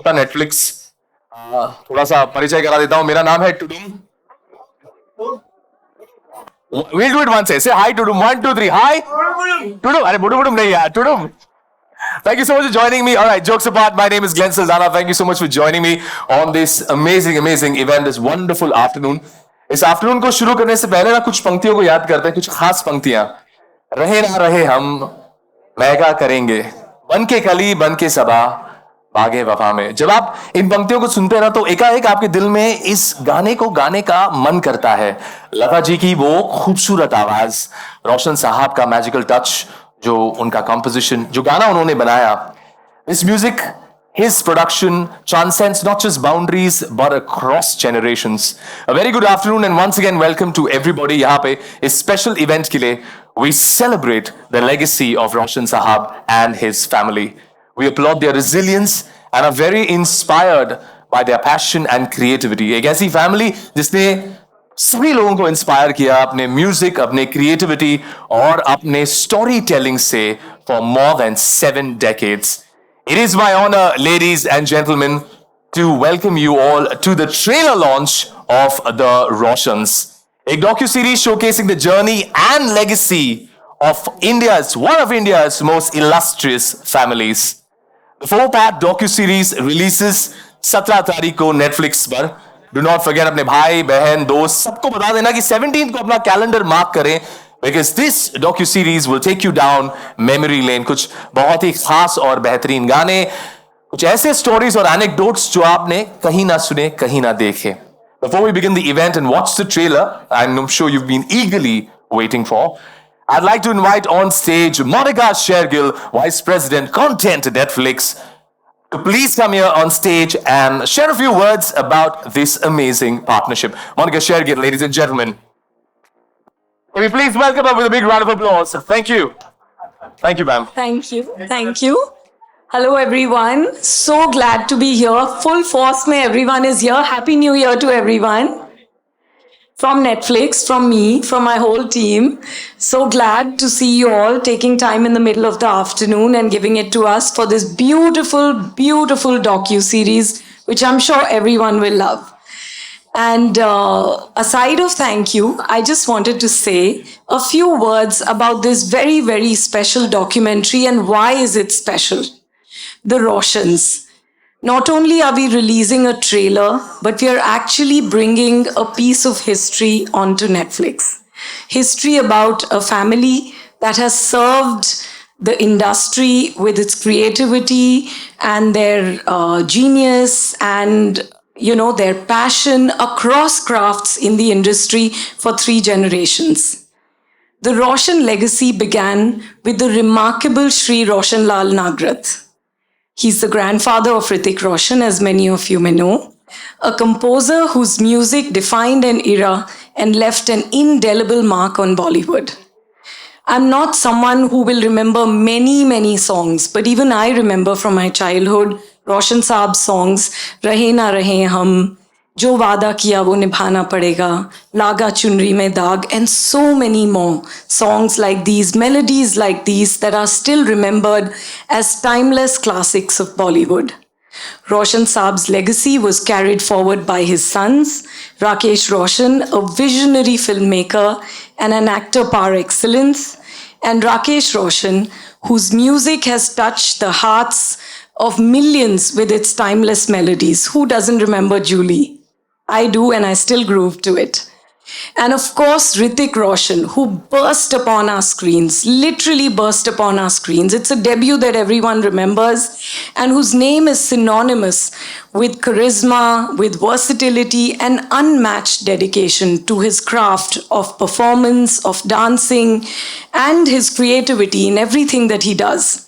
Netflix थोड़ा सा परिचय करा देता हूं. मेरा नाम है टुडुम. We'll do it once. Say hi, Tudum. 1, 2, 3. Hi. Tudum. अरे बुडुम बुडुम नहीं यार. Tudum. Thank you so much for joining me. All right, jokes apart, my name is Glenn Saldana. Thank you so much for joining me on this amazing event, this wonderful afternoon. इस afternoon को शुरू करने से पहले ना कुछ पंक्तियों को याद करते हैं, कुछ खास पंक्तियां. रहे ना रहे हम, मैं क्या करेंगे, बन के कली बन के सबा, बागे वफा में. जब आप इन पंक्तियों को सुनते हैं ना तो एकाएक आपके दिल में इस गाने को गाने का मन करता है. लता जी की वो खूबसूरत आवाज, रोशन साहब का मैजिकल टच, जो उनका कंपोजिशन, जो गाना उन्होंने बनाया. This music, his production transcends not just boundaries but across generations. A very good afternoon and once again welcome to everybody. यहाँ पे इस special event के लिए we celebrate the legacy of Roshan Sahab and his family. We applaud their resilience and are very inspired by their passion and creativity. एक ऐसी family जिसने सभी लोगों को इंस्पायर किया अपने म्यूजिक, अपने क्रिएटिविटी और अपने स्टोरी टेलिंग से for more than 7 decades. It is my honor, ladies and gentlemen, to welcome you all to the trailer launch of The Roshans, a docu-series showcasing the journey and legacy of one of India's most illustrious families. The 4-part docu-series releases 17 तारीख को Netflix पर. Do not forget अपने भाई बहन दोस्त सबको बता देना कि 17 को अपना कैलेंडर मार्क करें, because this docu-series will take you down memory lane. कुछ बहुत ही खास और बेहतरीन गाने, कुछ ऐसे स्टोरीज और एनेक्डोट्स जो आपने कहीं ना सुने, कहीं ना देखे. Before we begin the event and watch the trailer, I'm sure you've been eagerly waiting for, I'd like to invite on stage Monica Shergill, Vice President Content at Netflix, to please come here on stage and share a few words about this amazing partnership. Monica Shergill, ladies and gentlemen. Can we please welcome her with a big round of applause? Thank you. Thank you, ma'am. Thank you. Thank you. Hello, everyone. So glad to be here. Full force mein everyone is here. Happy New Year to everyone. From Netflix, from me, from my whole team. So glad to see you all taking time in the middle of the afternoon and giving it to us for this beautiful docu-series, which I'm sure everyone will love. And aside of thank you, I just wanted to say a few words about this very special documentary and why is it special. The Roshans. Not only are we releasing a trailer, but we are actually bringing a piece of history onto Netflix. History about a family that has served the industry with its creativity and their genius and their passion across crafts in the industry for 3 generations. The Roshan legacy began with the remarkable Shri Roshan Lal Nagrat. He's the grandfather of Hrithik Roshan, as many of you may know, a composer whose music defined an era and left an indelible mark on Bollywood. I'm not someone who will remember many songs, but even I remember from my childhood Roshan Saab's songs, Rahe Na Rahe Hum, Jo Vaada Kiya Wo Nibhana Padega, Laga Chunri Mein Daag, and so many more songs like these, melodies like these that are still remembered as timeless classics of Bollywood. Roshan Saab's legacy was carried forward by his sons, Rakesh Roshan, a visionary filmmaker and an actor par excellence, and Rakesh Roshan, whose music has touched the hearts of millions with its timeless melodies. Who doesn't remember Julie? I do, and I still groove to it. And of course, Hrithik Roshan, who burst upon our screens, literally burst upon our screens. It's a debut that everyone remembers, and whose name is synonymous with charisma, with versatility, and unmatched dedication to his craft of performance, of dancing, and his creativity in everything that he does.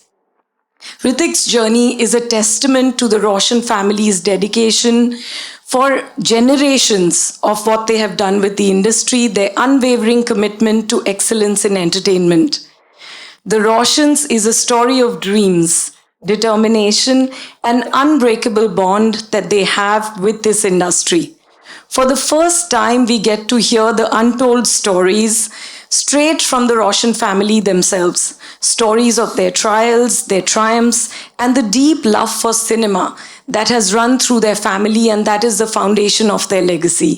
Hrithik's journey is a testament to the Roshan family's dedication for generations of what they have done with the industry, their unwavering commitment to excellence in entertainment. The Roshans is a story of dreams, determination, and unbreakable bond that they have with this industry. For the first time, we get to hear the untold stories straight from the Roshan family themselves. Stories of their trials, their triumphs, and the deep love for cinema that has run through their family, and that is the foundation of their legacy.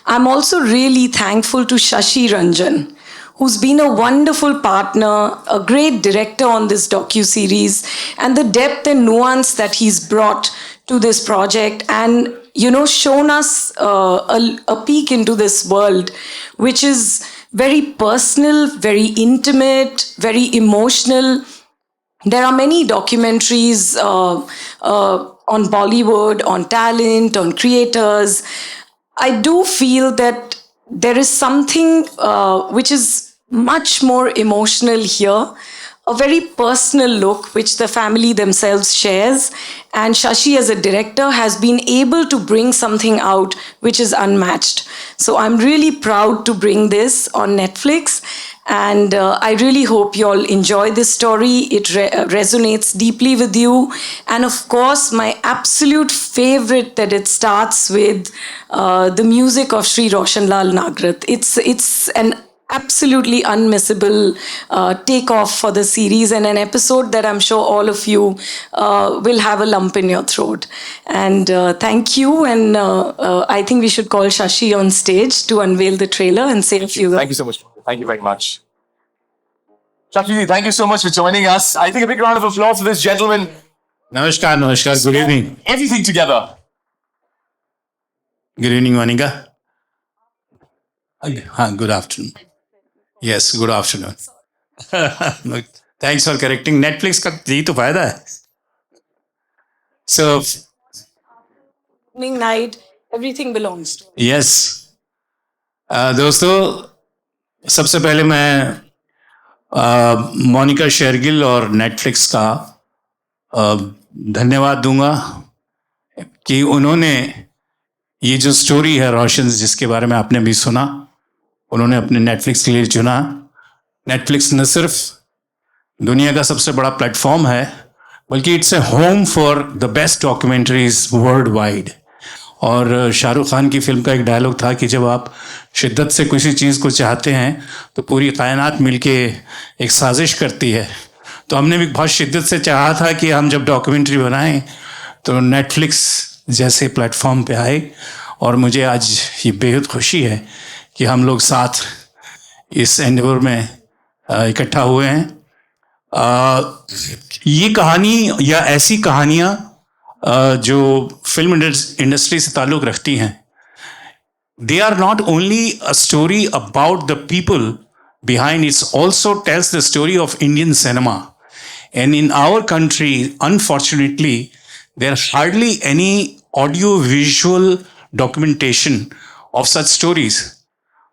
I'm also really thankful to Shashi Ranjan, who's been a wonderful partner, a great director on this docu-series, and the depth and nuance that he's brought to this project, and shown us a peek into this world, which is very personal, very intimate, very emotional. There are many documentaries on Bollywood, on talent, on creators. I do feel that there is something which is much more emotional here, a very personal look which the family themselves shares. And Shashi, as a director, has been able to bring something out which is unmatched. So I'm really proud to bring this on Netflix. And I really hope you all enjoy this story. It resonates deeply with you. And of course, my absolute favorite that it starts with the music of Sri Roshan Lal Nagrat. It's an absolutely unmissable takeoff for the series, and an episode that I'm sure all of you will have a lump in your throat. And thank you. And I think we should call Shashi on stage to unveil the trailer and say a few words. Thank you so much. Thank you very much. Shashi, thank you so much for joining us. I think a big round of applause for this gentleman. Namaskar, namaskar. Good evening. Everything together. Good evening, Monica. Good afternoon. Yes, good afternoon. Thanks for correcting. Netflix का यही तो फायदा है. So, Evening, night, everything belongs to. yes. दोस्तों, सबसे पहले मैं मोनिका शेरगिल और नेटफ्लिक्स का धन्यवाद दूंगा कि उन्होंने ये जो स्टोरी है रोशन, जिसके बारे में आपने भी सुना, उन्होंने अपने नेटफ्लिक्स के लिए चुना. नेटफ्लिक्स न सिर्फ दुनिया का सबसे बड़ा प्लेटफॉर्म है, बल्कि it's a home for the best documentaries world wide. और शाहरुख खान की फिल्म का एक डायलॉग था कि जब आप शिद्दत से किसी चीज़ को चाहते हैं तो पूरी कायनात मिलके एक साजिश करती है. तो हमने भी बहुत शिद्दत से चाहा था कि हम जब डॉक्यूमेंट्री बनाएं तो नेटफ्लिक्स जैसे प्लेटफॉर्म पे आए, और मुझे आज ये बेहद खुशी है कि हम लोग साथ इस एंडेवर में इकट्ठा हुए हैं. ये कहानी या ऐसी कहानियाँ जो फिल्म इंडस्ट्री से ताल्लुक़ रखती हैं, they are not only a story about the people behind, it also tells the story of Indian cinema. And in our country, unfortunately, there's hardly any audio visual documentation of such stories.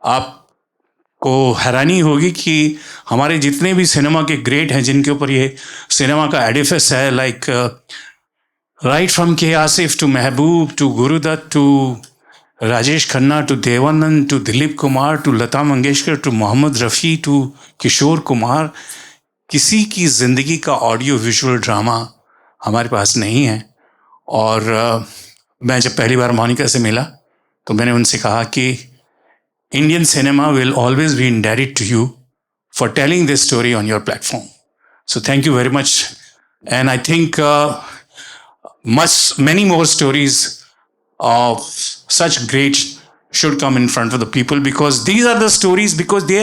आपको हैरानी होगी कि हमारे जितने भी cinema के great हैं जिनके ऊपर ये सिनेमा का एडिफिस है, like right from K Asif to Mehboob to Guru Dutt to Rajesh Khanna to Dev Anand to Dilip Kumar to Lata Mangeshkar to Mohammed Rafi to Kishore Kumar, किसी की ज़िंदगी का ऑडियो विजुअल ड्रामा हमारे पास नहीं है. और मैं जब पहली बार मोनिका से मिला तो मैंने उनसे कहा कि Indian cinema will always be indebted to you for telling this story on your platform. So thank you very much. And I think many more stories of such great should come in front of the people, because these are the stories, because they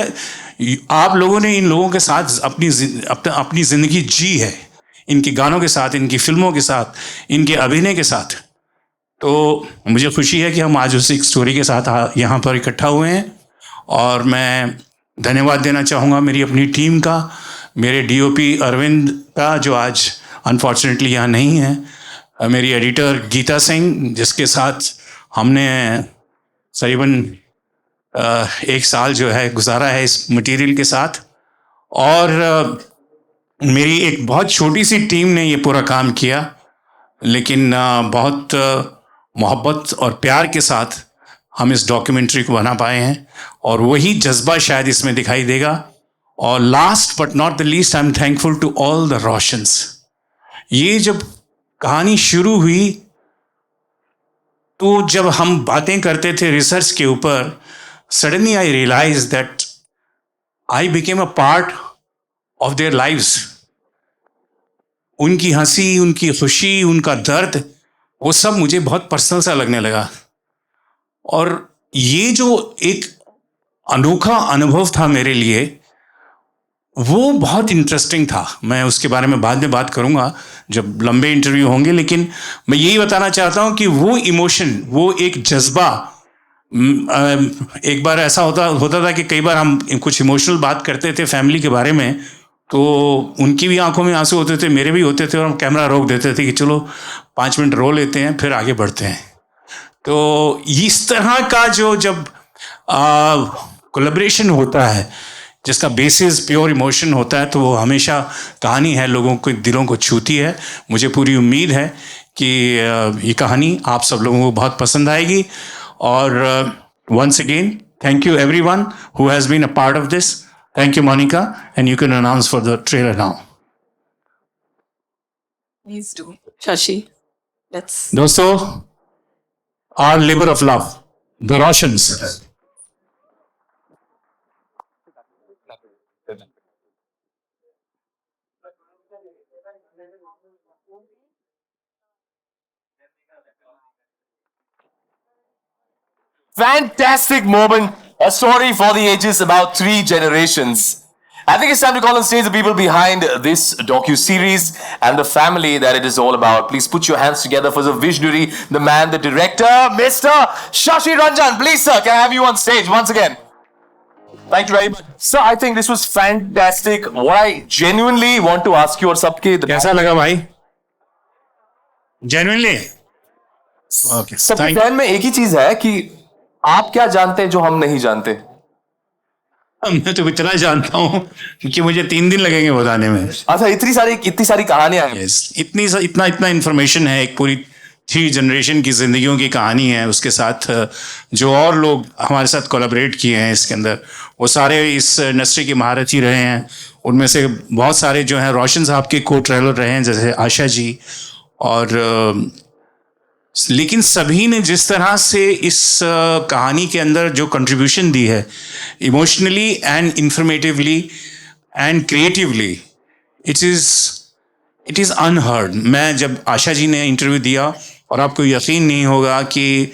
आप लोगों ने इन लोगों के साथ अपनी ज़िंदगी जी है, इनके गानों के साथ, इनकी फिल्मों के साथ, इनके अभिनय के साथ. तो मुझे खुशी है कि हम आज उस एक स्टोरी के साथ यहाँ पर इकट्ठा हुए हैं. और मैं धन्यवाद देना चाहूँगा मेरी अपनी टीम का, मेरे डीओपी अरविंद का जो आज अनफॉर्चुनेटली यहाँ नहीं है, मेरी एडिटर गीता सिंह जिसके साथ हमने करीबन 1 साल जो है गुजारा है इस मटेरियल के साथ, और मेरी एक बहुत छोटी सी टीम ने ये पूरा काम किया, लेकिन बहुत मोहब्बत और प्यार के साथ हम इस डॉक्यूमेंट्री को बना पाए हैं, और वही जज्बा शायद इसमें दिखाई देगा. और last but not the least, I am thankful to all the Roshans. ये जब कहानी शुरू हुई तो जब हम बातें करते थे रिसर्च के ऊपर, suddenly I realise that I became a part of their lives. उनकी हंसी, उनकी खुशी, उनका दर्द वो सब मुझे बहुत पर्सनल सा लगने लगा। और ये जो एक अनोखा अनुभव था मेरे लिए, वो बहुत इंटरेस्टिंग था। मैं उसके बारे में बाद में बात करूंगा जब लंबे इंटरव्यू होंगे, लेकिन मैं यही बताना चाहता हूं कि वो इमोशन, वो एक जज्बा, एक बार ऐसा होता होता था कि कई बार हम कुछ इमोशनल बात करते थे फैमिली के बारे में, तो उनकी भी आंखों में आंसू होते थे, मेरे भी होते थे, और हम कैमरा रोक देते थे कि चलो 5 मिनट रो लेते हैं, फिर आगे बढ़ते हैं। तो इस तरह का जो जब कोलैबोरेशन होता है, जिसका बेसिस प्योर इमोशन होता है, तो वो हमेशा कहानी है, लोगों के दिलों को छूती है। मुझे पूरी उम्मीद है कि ये कहानी आप सब लोगों को बहुत पसंद आएगी। और once again thank you everyone who has been a part of this. Thank you Monica, and you can announce for the trailer now. Please do. Shashi, let's. दोस्तों, our labour of love, the Roshans. Fantastic moment. A story for the ages, about 3 generations. I think it's time to call on stage the people behind this docu-series and the family that it is all about. Please put your hands together for the visionary, the man, the director, Mr. Shashi Ranjan. Please, sir, can I have you on stage once again? Thank you very much. Sir, I think this was fantastic. What I genuinely want to ask you और सबके कैसा लगा भाई? Genuinely okay, सबके thank ध्यान में एक ही चीज है कि आप क्या जानते हैं जो हम नहीं जानते. मैं तो इतना जानता हूँ कि मुझे 3 दिन लगेंगे बताने में। अच्छा, इतनी सारी कहानियां हैं. यस, इतना इन्फॉर्मेशन है, एक पूरी 3 जनरेशन की जिंदगियों की कहानी है। उसके साथ जो और लोग हमारे साथ कोलैबोरेट किए हैं इसके अंदर, वो सारे इस इंडस्ट्री के महारथी रहे हैं। उनमें से बहुत सारे जो हैं रोशन साहब के को ट्रेलर रहे हैं, जैसे आशा जी, और लेकिन सभी ने जिस तरह से इस कहानी के अंदर जो कंट्रीब्यूशन दी है, emotionally and informatively and creatively, it is unheard. मैं जब आशा जी ने इंटरव्यू दिया, और आपको यकीन नहीं होगा कि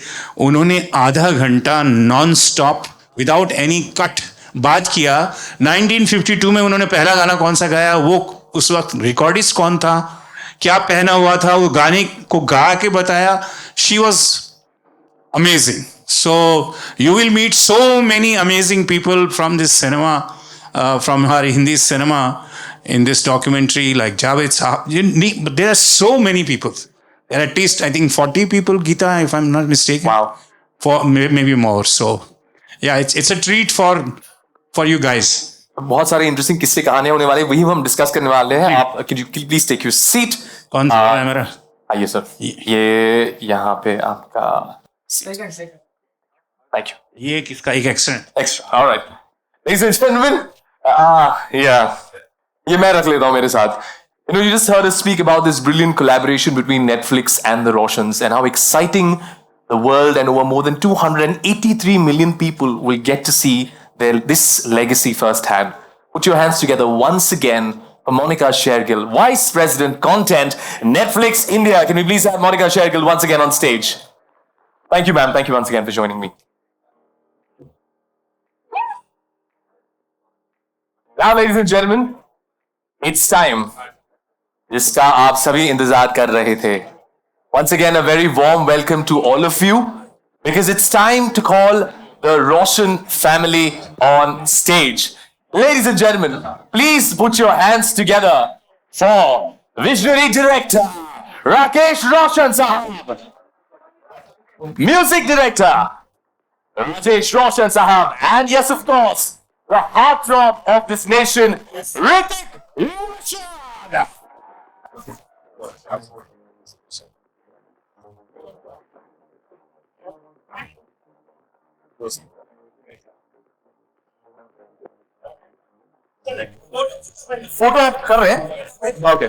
उन्होंने आधा घंटा non stop without any cut बात किया। 1952 में उन्होंने पहला गाना कौन सा गाया, वो उस वक्त रिकॉर्डिस्ट कौन था, क्या पहना हुआ था, वो गाने को गा के बताया। She was amazing. So you will meet so many amazing people from this cinema, from her Hindi cinema in this documentary, like Javed Sahab. There are so many people. There are at least, I think, 40 people, Geeta, if I'm not mistaken. Wow. For maybe more. So, yeah, it's a treat for you guys. बहुत सारे interesting किस्से कहानियां होने वाले, वही हम discuss करने वाले हैं. आप प्लीज टेक योर सीट. कौन सा है मेरा? आइए सर, ये यहाँ पे आपका थैंक यू. ये किसका? एक accident extra. Alright ladies and gentlemen, yeah, ये मैं रख लेता हूँ मेरे साथ. You just heard us speak about this brilliant collaboration between Netflix and the Roshans, and how exciting the world, and over more than 283 million people will get to see this legacy firsthand. Put your hands together once again for Monica Shergill, Vice President Content, Netflix India. Can we please have Monica Shergill once again on stage? Thank you, ma'am. Thank you once again for joining me. Now, ladies and gentlemen, it's time जिसका आप सभी इंतजार कर रहे थे. Once again, a very warm welcome to all of you, because it's time to call the Roshan family on stage. Ladies and gentlemen, please put your hands together for visionary director Rakesh Roshan Sahab, music director Rajesh Roshan Sahab, and yes, of course, the heartthrob of this nation, Hrithik Roshan. Photo आप कर रहे हैं? Okay.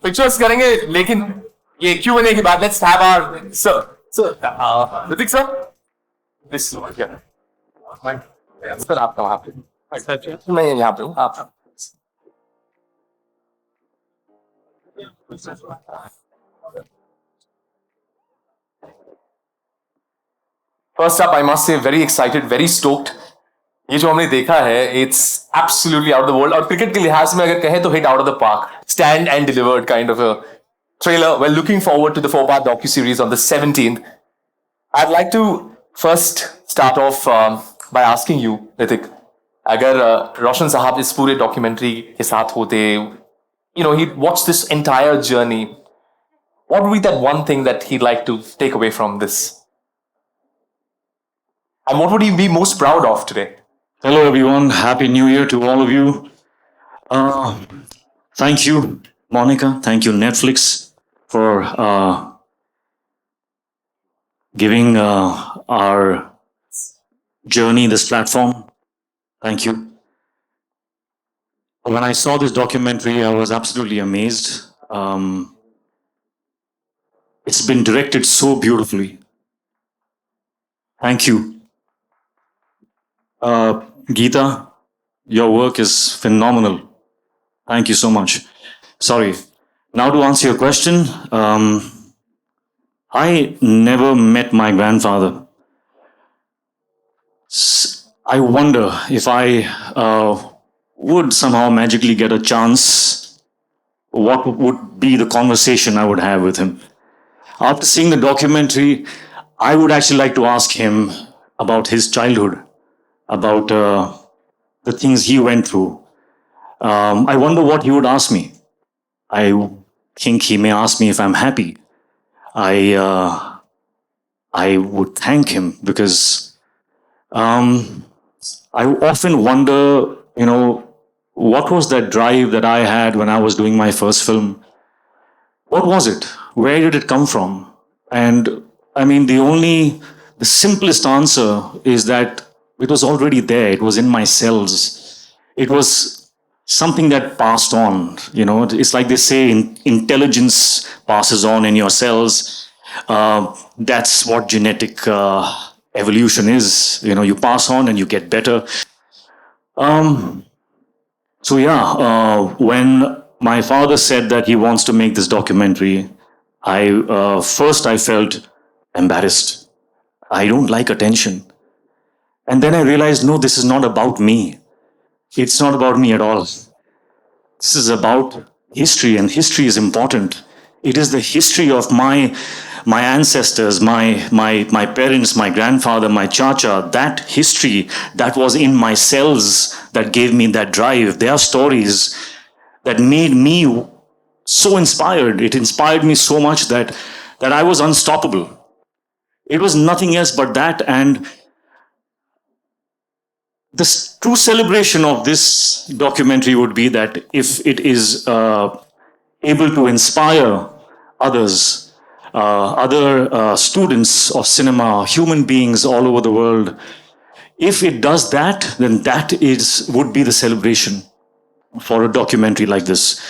Pictures करेंगे लेकिन ये Q&A के बाद let's have our sir Hrithik sir this sir आपका वहां पे मैं यहाँ पे हूँ आप first up I must say very excited very stoked ये जो हमने देखा है it's absolutely out of the world और क्रिकेट के लिहाज में अगर कहें तो hit out of the park stand and delivered kind of a trailer well looking forward to the 4-part docu series on the 17th. I'd like to first start off by asking you Hrithik अगर रोशन साहब इस पूरे documentary के साथ होते you know he'd watch this entire journey what would be that one thing that he'd like to take away from this and what would he be most proud of today? Hello, everyone. Happy New Year to all of you. Thank you, Monica. Thank you, Netflix, for giving our journey this platform. Thank you. When I saw this documentary, I was absolutely amazed. It's been directed so beautifully. Thank you. Geeta, your work is phenomenal. Thank you so much. Sorry. Now to answer your question, I never met my grandfather. I wonder if I would somehow magically get a chance, what would be the conversation I would have with him. After seeing the documentary, I would actually like to ask him about his childhood, about the things he went through. I wonder what he would ask me. I think he may ask me if I'm happy. I would thank him because I often wonder, you know, what was that drive that I had when I was doing my first film? What was it? Where did it come from? And I mean, the simplest answer is that it was already there. It was in my cells. It was something that passed on. You know, it's like they say, intelligence passes on in your cells. That's what genetic evolution is. You know, you pass on and you get better. So yeah, when my father said that he wants to make this documentary, first I felt embarrassed. I don't like attention. And then I realized, no, this is not about me. It's not about me at all. This is about history, and history is important. It is the history of my ancestors, my parents, my grandfather, my chacha, that history that was in my cells that gave me that drive. There are stories that made me so inspired. It inspired me so much that I was unstoppable. It was nothing else but that. And the true celebration of this documentary would be that if it is able to inspire others, other students of cinema, human beings all over the world, if it does that, then that would be the celebration for a documentary like this.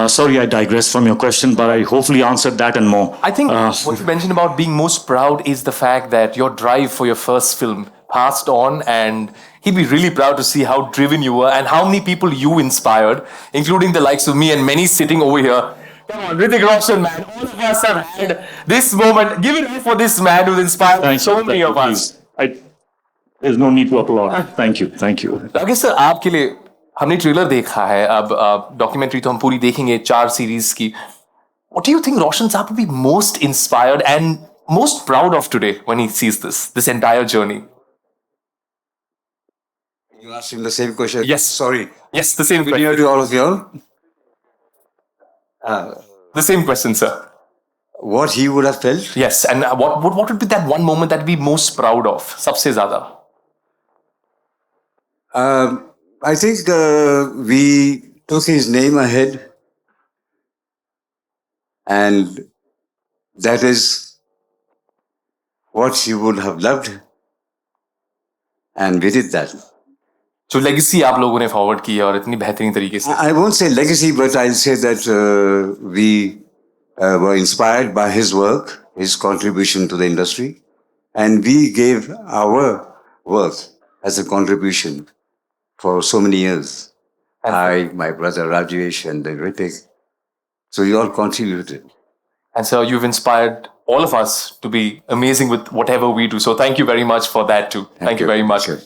Sorry, I digress from your question, but I hopefully answered that and more. I think what you mentioned about being most proud is the fact that your drive for your first film passed on, and he'd be really proud to see how driven you were and how many people you inspired, including the likes of me and many sitting over here. Come on, Hrithik Roshan, man. All of us have had this moment. Give it up for this man who's inspired so many of us. There's no need to applaud. Thank you. Thank you. Rakesh sir, आपके लिए हमने trailer देखा है, अब documentary तो हम पूरी देखेंगे 4 सीरीज की. What do you think Roshan Saab will be most inspired and most proud of today when he sees this entire journey? You asked him the same question. Yes. Sorry. Yes, the same Good question. year to all of you all. The same question, sir. what he would have felt. Yes, and what would be that one moment that we most proud of? सबसे ज़्यादा. I think we took his name ahead, and that is what he would have loved, and we did that. जो legacy आप लोगों ने forward की है और इतनी बेहतरीन तरीके से. I won't say legacy, but I'll say that we were inspired by his work, his contribution to the industry, and we gave our work as a contribution for so many years. I, my brother Rajesh, and Ritik. So we all contributed. And so you've inspired all of us to be amazing with whatever we do. So thank you very much for that too. Thank you very much. Sure.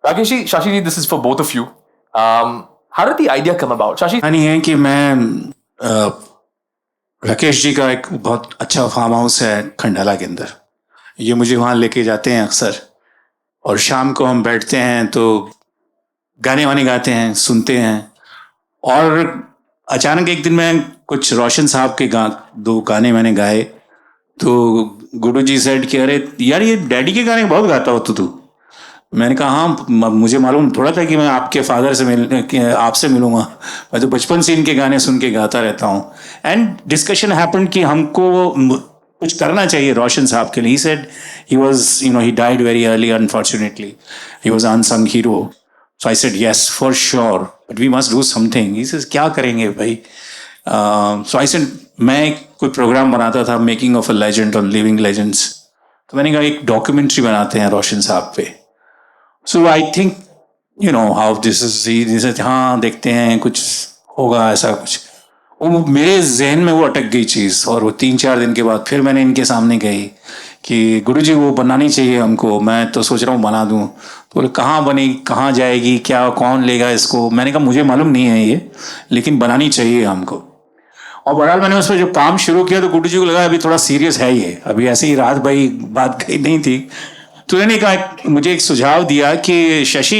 Rakesh ji, Shashi ji, this is for both of you. How did the idea come about? Shashi, नहीं है कि मैं राकेश जी का एक बहुत अच्छा farm house है खंडाला के अंदर. ये मुझे वहाँ लेके जाते हैं अक्सर, और शाम को हम बैठते हैं तो गाने वाने गाते हैं, सुनते हैं. और अचानक एक दिन मैं कुछ रोशन साहब के दो गाने मैंने गाए, तो गुरु जी सेड कि अरे यार ये डैडी के गाने बहुत गाता हो तू. मैंने कहा हाँ, मुझे मालूम थोड़ा था कि मैं आपके फादर से आपसे मिलूंगा. मैं तो बचपन से इनके गाने सुन के गाता रहता हूँ. एंड डिस्कशन हैपन कि हमको कुछ करना चाहिए रोशन साहब के लिए. He said he was he died very early unfortunately. He was unsung hero. So I said yes for sure, but we must do something. He said क्या करेंगे भाई? सो आई सेड मैं कोई प्रोग्राम बनाता था, making of a legend on living legends. तो मैंने कहा एक डॉक्यूमेंट्री बनाते हैं रोशन साहब पे. So I think, how this is, हाँ देखते हैं कुछ होगा ऐसा कुछ. वो मेरे जहन में वो अटक गई चीज़, और वो 3-4 दिन के बाद फिर मैंने इनके सामने कही कि गुरुजी वो बनानी चाहिए हमको. मैं तो सोच रहा हूँ बना दूँ. तो बोले कहाँ बनेगी, कहाँ जाएगी, क्या कौन लेगा इसको? मैंने कहा मुझे मालूम नहीं है ये, लेकिन बनानी चाहिए हमको. और बहरहाल मैंने उस पर जो काम शुरू किया तो गुरुजी को लगा अभी थोड़ा सीरियस है ये, अभी ऐसे ही रात भाई बात कही नहीं थी. तो उन्होंने कहा, मुझे एक सुझाव दिया कि शशि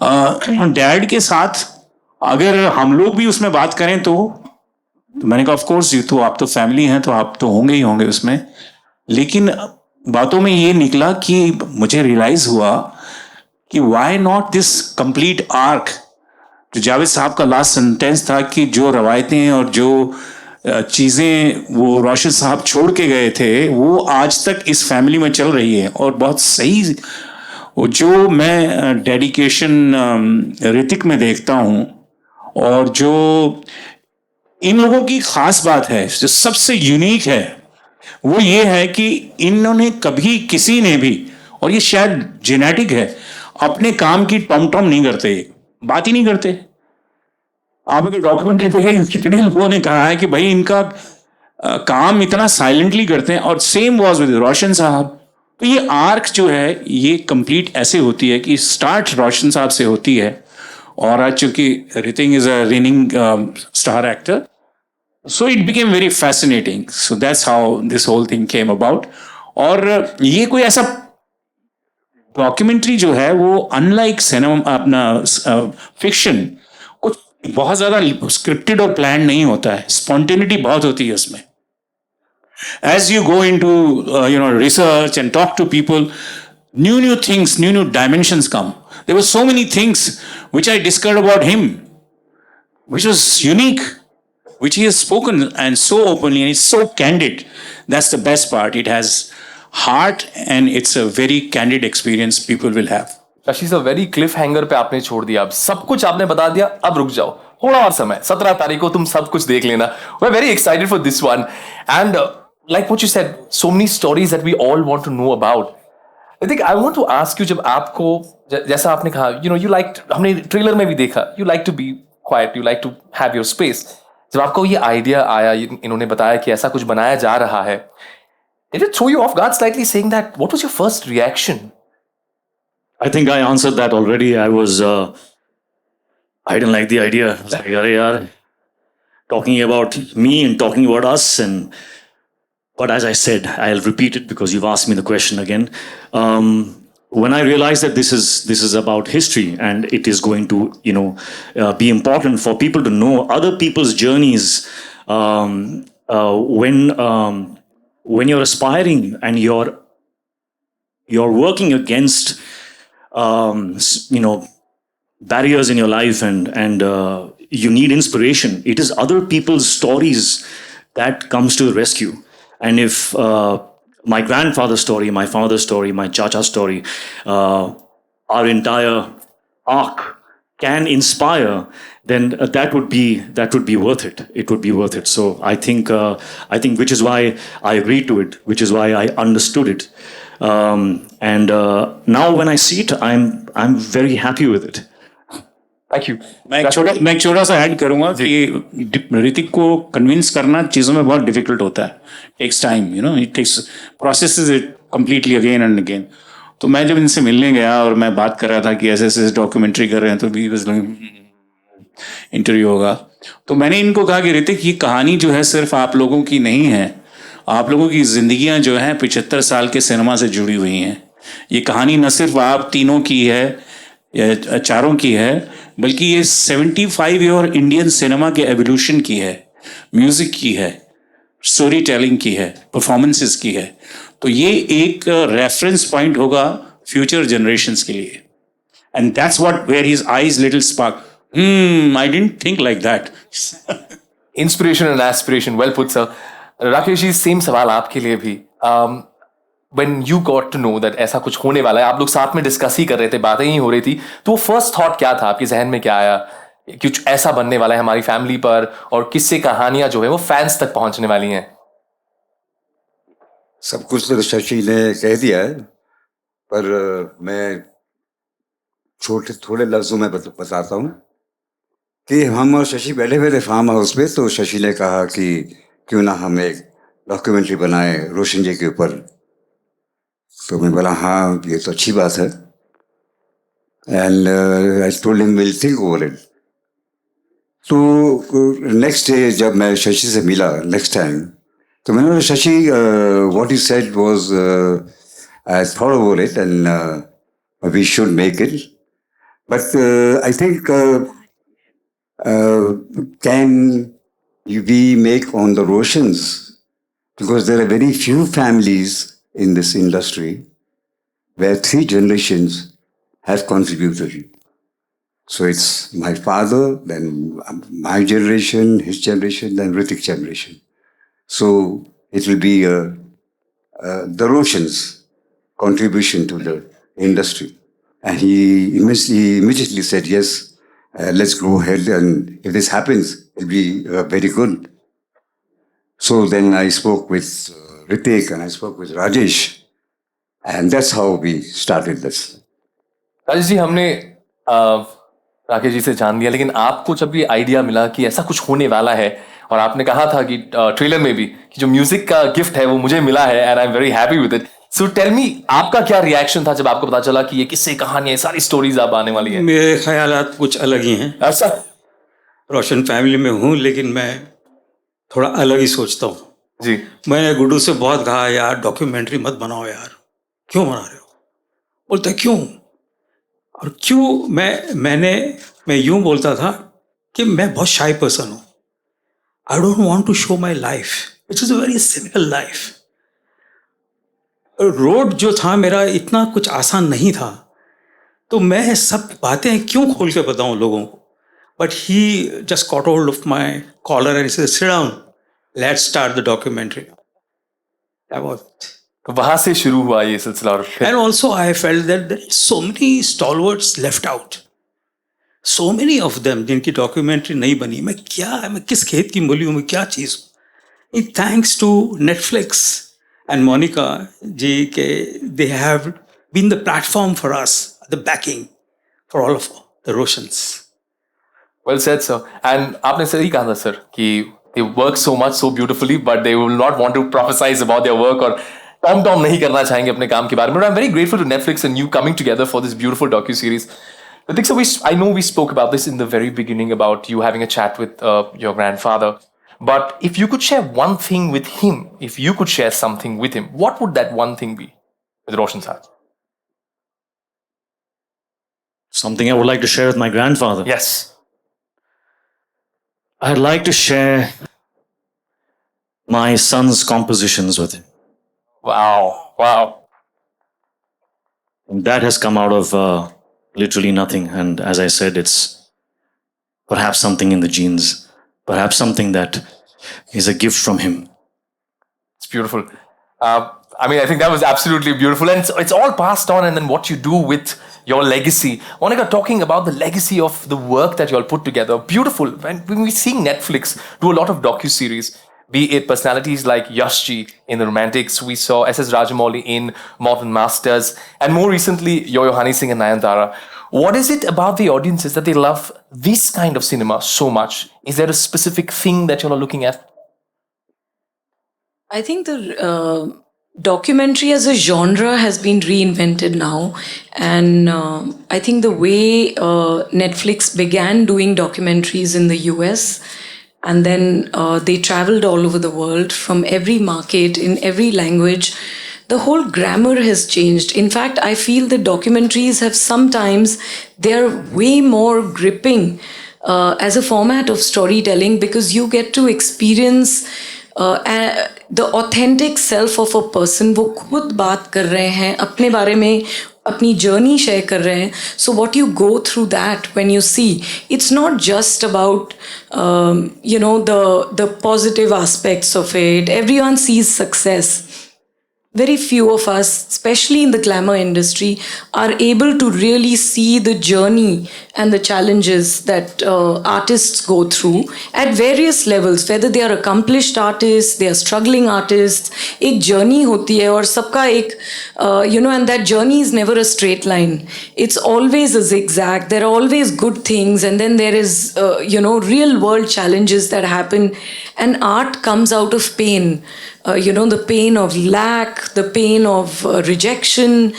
डैड के साथ अगर हम लोग भी उसमें बात करें तो मैंने कहा ऑफ कोर्स तो आप तो फैमिली हैं तो आप तो होंगे ही होंगे उसमें. लेकिन बातों में ये निकला कि मुझे रियलाइज हुआ कि why not this complete arc. जो जावेद साहब का लास्ट सेंटेंस था कि जो रवायतें और जो चीज़ें वो रोशन साहब छोड़ के गए थे वो आज तक इस फैमिली में चल रही है. और बहुत सही जो मैं डेडिकेशन ऋतिक में देखता हूँ, और जो इन लोगों की खास बात है जो सबसे यूनिक है वो ये है कि इन्होंने कभी किसी ने भी, और ये शायद जेनेटिक है, अपने काम की टॉम टॉम नहीं करते, बात ही नहीं करते. आप अगर डॉक्यूमेंट्री देखें कितने लोगों ने कहा है कि भाई इनका काम इतना साइलेंटली करते हैं. और सेम वाज विद रोशन साहब. तो ये आर्क जो है ये कंप्लीट ऐसे होती है कि स्टार्ट रोशन साहब से होती है, और आज चूंकि Hrithik is a reigning star actor, so it became very fascinating. So that's how this whole thing came about. और ये कोई ऐसा डॉक्यूमेंट्री जो है वो अनलाइक सिनेमा अपना फिक्शन कुछ बहुत ज्यादा स्क्रिप्टेड और प्लान नहीं होता है. स्पॉन्टेनिटी बहुत होती है उसमें. As you go into research and talk to people, new things, new dimensions come. There were so many things which I discovered about him, which was unique, which he has spoken and so openly, and it's so candid. That's the best part. It has heart and it's a very candid experience people will have. Shashi sir very Cliff hanger पे आपने छोड़ दिया. अब सब कुछ आपने बता दिया, अब रुक जाओ थोड़ा और समय. 17 तारीख को तुम सब कुछ देख लेना. We are very excited for this one. And like what you said, so many stories that we all want to know about. I think I want to ask you, जब आपको जैसा आपने कहा, you like, हमने trailer में भी देखा, you like to be quiet, you like to have your space. जब आपको ये आइडिया आया, इन्होंने बताया कि ऐसा कुछ बनाया जा रहा है, did it throw you off guard slightly, saying that? What was your first reaction? I think I answered that already. I didn't like the idea. I was like, "Arey yaar, talking about me and talking about us." But as I said, I'll repeat it because you've asked me the question again. When I realized that this is about history and it is going to be important for people to know other people's journeys when you're aspiring and you're working against barriers in your life and you need inspiration, it is other people's stories that comes to the rescue. And if my grandfather's story, my father's story, my chacha's story, our entire arc can inspire, then that would be worth it. It would be worth it. So I think which is why I agreed to it, which is why I understood it. And now when I see it, I'm very happy with it. Thank you. मैं एक छोटा सा add करूंगा कि ऋतिक को convince करना चीज़ों में बहुत डिफिकल्ट होता है. Takes time, it takes processes it completely again and again. तो मैं जब इनसे मिलने गया और मैं बात कर रहा था कि ऐसे ऐसे डॉक्यूमेंट्री कर रहे हैं, तो भी इंटरव्यू होगा, तो मैंने इनको कहा कि ऋतिक, ये कहानी जो है सिर्फ आप लोगों की नहीं है, आप लोगों की जिंदगियां जो हैं 75 साल के सिनेमा से जुड़ी हुई हैं. ये कहानी न सिर्फ आप तीनों की है या चारों की है, बल्कि ये 75 ईयर इंडियन सिनेमा के एवोल्यूशन की है, म्यूजिक की है, स्टोरी टेलिंग की है, परफॉर्मेंसेस की है. तो ये एक रेफरेंस पॉइंट होगा फ्यूचर जनरेशंस के लिए. And that's what where his eyes little spark. I didn't think like that. Inspiration and aspiration. Well put, sir. Rakesh ji, same सवाल आपके लिए भी. When you got to know that ऐसा कुछ होने वाला है, आप लोग साथ में डिस्कस ही कर रहे थे, बातें ही हो रही थी, तो फर्स्ट थॉट क्या था आपके जहन में? क्या आया कुछ ऐसा बनने वाला है हमारी फैमिली पर, और किससे कहानियां जो है वो फैंस तक पहुंचने वाली हैं? सब कुछ तो शशि ने कह दिया है, पर मैं थोड़े लफ्जों में बताता हूँ कि हम और शशि बैठे हुए थे फार्म हाउस पे. तो शशि ने कहा कि क्यों ना हम एक डॉक्यूमेंट्री बनाए रोशन जी के ऊपर. तो मैं बोला हाँ, ये तो अच्छी बात है. And I told him will think over it. तो नेक्स्ट डे जब मैं शशि से मिला नेक्स्ट टाइम, तो मैंने बोला Shashi, what you said was, I thought over it and we should make it, but I think can we make on the Roshans, because there are very few families in this industry where 3 generations have contributed. So it's my father, then my generation, his generation, then Ritik's generation. So it will be the Roshans' contribution to the industry. And he immediately said, yes, let's go ahead, and if this happens, it'll be very good. So then I spoke with Ritik and I spoke with Rajesh, and that's how we started this. Rajesh ji, हमने राकेश जी से जान लिया, लेकिन आपको जब ये idea मिला कि ऐसा कुछ होने वाला है, और आपने कहा था कि ट्रेलर में भी कि जो म्यूजिक का गिफ्ट है वो मुझे मिला है, and I am very happy with it. So tell me, आपका क्या रिएक्शन था जब आपको पता चला कि ये किस्से कहानियां सारी स्टोरीज आप आने वाली है? मेरे ख्यालात कुछ अलग ही हैं. ऐसा? रोशन फैमिली में हूँ, लेकिन मैं थोड़ा अलग ही सोचता हूँ जी. मैंने गुड्डू से बहुत कहा, यार डॉक्यूमेंट्री मत बनाओ यार. क्यों बना रहे हो? बोलता क्यों? और क्यों? मैं यूं बोलता था कि मैं बहुत शाई पर्सन हूँ. I don't want to show my life, it is a very simple life. Road जो था मेरा इतना कुछ आसान नहीं था, तो मैं सब बातें क्यों खोल के बताऊं लोगों को. But he just caught hold of my collar and said, sit down, let's start the documentary. तो वहां से शुरू हुआ ये सिलसिला. और and also I felt that there are so many stalwarts left out, so many of them जिनकी documentary नहीं बनी. मैं किस खेत की मूली हूँ, मैं क्या चीज़ हूँ. Thanks to Netflix and Monica ji, they have been the platform for us, the backing for all of the Roshans. Well said, sir. And आपने सही कहा था सर कि they work so much, so beautifully, but they will not want to prophesize about their work, और Tom नहीं करना चाहेंगे अपने काम के बारे में. But I'm very grateful to Netflix and you coming together for this beautiful docu-series. Ritik sir, I know we spoke about this in the very beginning about you having a chat with your grandfather. But if you could share one thing with him, if you could share something with him, what would that one thing be with Roshan sir? Something I would like to share with my grandfather. Yes. I'd like to share my son's compositions with him. Wow. Wow. And that has come out of literally nothing. And as I said, it's perhaps something in the genes, perhaps something that is a gift from him. It's beautiful. I mean, I think that was absolutely beautiful. And it's all passed on. And then what you do with your legacy. Monica, talking about the legacy of the work that you all put together. Beautiful. When we see Netflix do a lot of docu-series, be it personalities like Yashji in The Romantics, we saw S.S. Rajamouli in Modern Masters, and more recently, Yo-Yo Honey Singh and Nayantara. What is it about the audiences that they love this kind of cinema so much? Is there a specific thing that you all are looking at? I think the documentary as a genre has been reinvented now. And I think the way Netflix began doing documentaries in the US, and then they traveled all over the world from every market, in every language, the whole grammar has changed. In fact, I feel the documentaries have sometimes, they're way more gripping as a format of storytelling, because you get to experience the authentic self of a person. वो खुद बात कर रहे हैं अपने बारे में, अपनी journey share कर रहे हैं. So what you go through that when you see, it's not just about the positive aspects of it. Everyone sees success. Very few of us, especially in the glamour industry, are able to really see the journey and the challenges that artists go through at various levels, whether they are accomplished artists, they are struggling artists. एक journey होती है और सबका एक, and that journey is never a straight line. It's always a zigzag. There are always good things, and then there is, real world challenges that happen, and art comes out of pain. The pain of lack, the pain of rejection,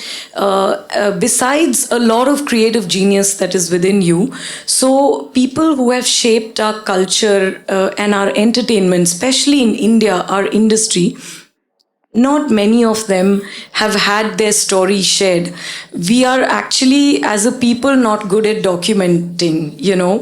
besides a lot of creative genius that is within you. So people who have shaped our culture and our entertainment, especially in India, our industry, not many of them have had their story shared. We are actually, as a people, not good at documenting.